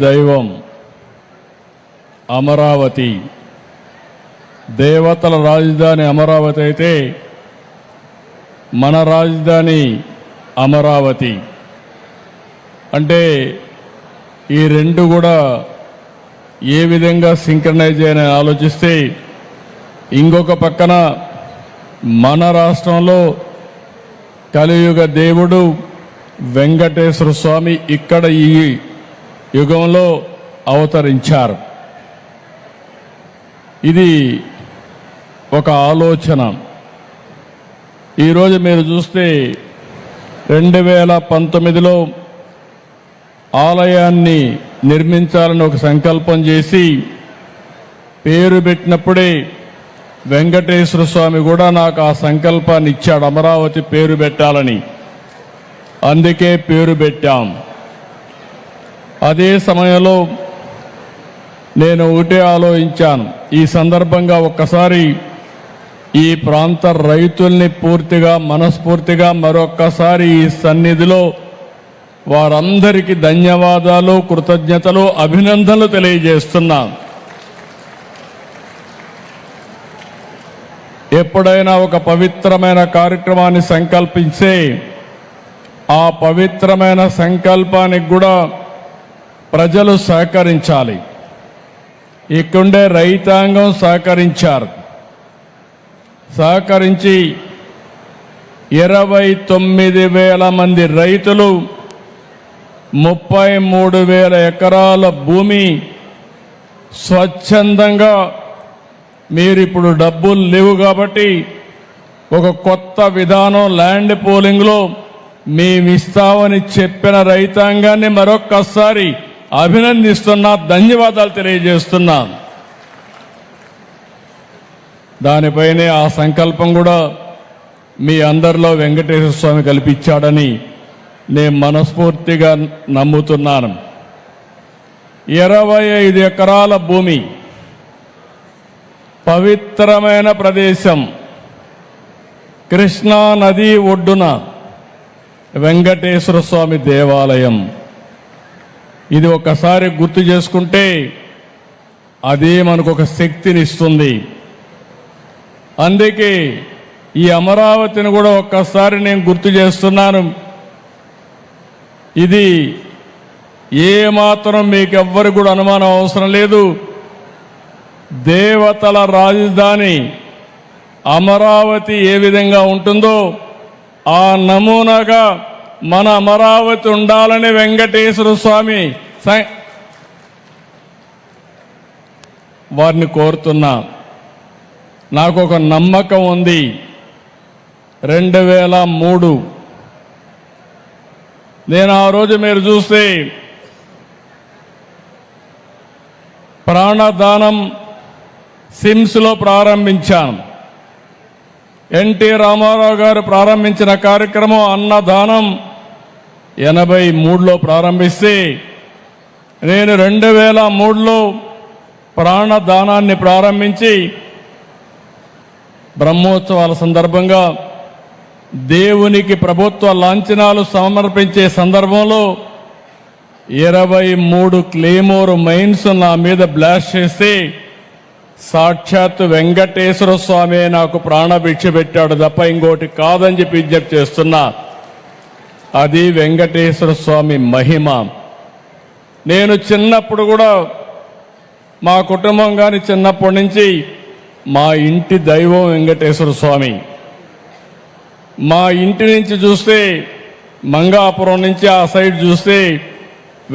దైవం అమరావతి, దేవతల రాజధాని అమరావతి అయితే మన రాజధాని అమరావతి. అంటే ఈ రెండు కూడా ఏ విధంగా సింక్రనైజ్ అని ఆలోచిస్తే, ఇంకొక పక్కన మన రాష్ట్రంలో కలియుగ దేవుడు వెంకటేశ్వర స్వామి ఇక్కడ ఈ యుగంలో అవతరించారు. ఇది ఒక ఆలోచన. ఈరోజు మీరు చూస్తే 2019లో ఆలయాన్ని నిర్మించాలని ఒక సంకల్పం చేసి పేరు పెట్టినప్పుడే వెంకటేశ్వర స్వామి కూడా నాకు ఆ సంకల్పాన్ని ఇచ్చాడు, అమరావతి పేరు పెట్టాలని. అందుకే పేరు పెట్టాం. అదే సమయంలో నేను ఒకటే ఆలోచించాను, ఈ సందర్భంగా ఒక్కసారి ఈ ప్రాంత రైతుల్ని పూర్తిగా మనస్ఫూర్తిగా మరొక్కసారి ఈ సన్నిధిలో వారందరికీ ధన్యవాదాలు, కృతజ్ఞతలు, అభినందనలు తెలియజేస్తున్నాను. ఎప్పుడైనా ఒక పవిత్రమైన కార్యక్రమాన్ని సంకల్పించే ఆ పవిత్రమైన సంకల్పానికి కూడా ప్రజలు సహకరించాలి. ఇక్కడే రైతాంగం సహకరించి 29,000 మంది రైతులు 33,000 ఎకరాల భూమి స్వచ్ఛందంగా, మీరు ఇప్పుడు డబ్బులు లేవు కాబట్టి ఒక కొత్త విధానం ల్యాండ్ పోలింగ్లో మేమిస్తామని చెప్పిన రైతాంగాన్ని మరొక్కసారి అభినందిస్తున్నా, ధన్యవాదాలు తెలియజేస్తున్నా. దానిపైనే ఆ సంకల్పం కూడా మీ అందరిలో వెంకటేశ్వర స్వామి కల్పించాడని నేను మనస్ఫూర్తిగా నమ్ముతున్నాను. 25 ఎకరాల భూమి, పవిత్రమైన ప్రదేశం, కృష్ణా నది ఒడ్డున వెంకటేశ్వర స్వామి దేవాలయం. ఇది ఒక్కసారి గుర్తు చేసుకుంటే అదే మనకు ఒక శక్తినిస్తుంది. అందుకే ఈ అమరావతిని కూడా ఒక్కసారి నేను గుర్తు చేస్తున్నాను. ఇది ఏమాత్రం మీకెవ్వరు కూడా అనుమానం అవసరం లేదు. దేవతల రాజధాని అమరావతి ఏ విధంగా ఉంటుందో ఆ నమూనాగా మన అమరావతి ఉండాలని వెంకటేశ్వర స్వామి వారిని కోరుతున్నా. నాకు ఒక నమ్మకం ఉంది. 2003 నేను ఆ రోజు మీరు చూస్తే ప్రాణదానం సిమ్స్లో ప్రారంభించాను. ఎన్టీ రామారావు గారు ప్రారంభించిన కార్యక్రమం అన్నదానం 83లో ప్రారంభిస్తే, నేను 2003లో ప్రాణదానాన్ని ప్రారంభించి బ్రహ్మోత్సవాల సందర్భంగా దేవునికి ప్రభుత్వ లాంఛనాలు సమర్పించే సందర్భంలో 23 క్లేమోర్ మైన్స్ నా మీద బ్లాస్ట్ చేస్తే సాక్షాత్ వెంకటేశ్వర స్వామి నాకు ప్రాణభిక్ష పెట్టాడు తప్ప ఇంకోటి కాదని చెప్పి విజ్ఞప్తి చేస్తున్నా. అది వెంకటేశ్వర స్వామి మహిమ. నేను చిన్నప్పుడు కూడా మా కుటుంబం కానీ చిన్నప్పటి నుంచి మా ఇంటి దైవం వెంకటేశ్వర స్వామి. మా ఇంటి నుంచి చూస్తే మంగాపురం నుంచి ఆ సైడ్ చూస్తే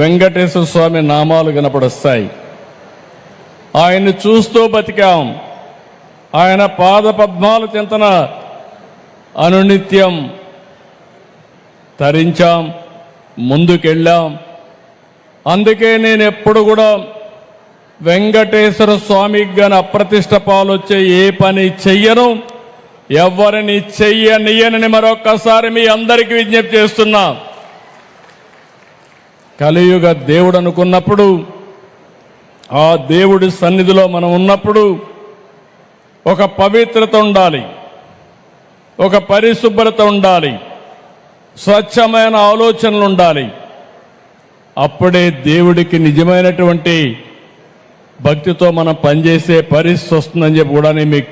వెంకటేశ్వర స్వామి నామాలు కనపడొస్తాయి. ఆయన్ని చూస్తూ బతికాం. ఆయన పాద పద్మాల చింతన అనునిత్యం తరించాం, ముందుకెళ్ళాం. అందుకే నేను ఎప్పుడు కూడా వెంకటేశ్వర స్వామికి గాని అప్రతిష్ట పాలొచ్చే ఏ పని చెయ్యను, ఎవరిని చెయ్యనియనని మరొక్కసారి మీ అందరికీ విజ్ఞప్తి చేస్తున్నా. కలియుగ దేవుడు అనుకున్నప్పుడు, ఆ దేవుడి సన్నిధిలో మనం ఉన్నప్పుడు ఒక పవిత్రత ఉండాలి, ఒక పరిశుభ్రత ఉండాలి, స్వచ్ఛమైన ఆలోచనలు ఉండాలి. అప్పుడే దేవుడికి నిజమైనటువంటి భక్తితో మనం పనిచేసే పరిస్థితి వస్తుందని చెప్పి కూడా నేను మీకు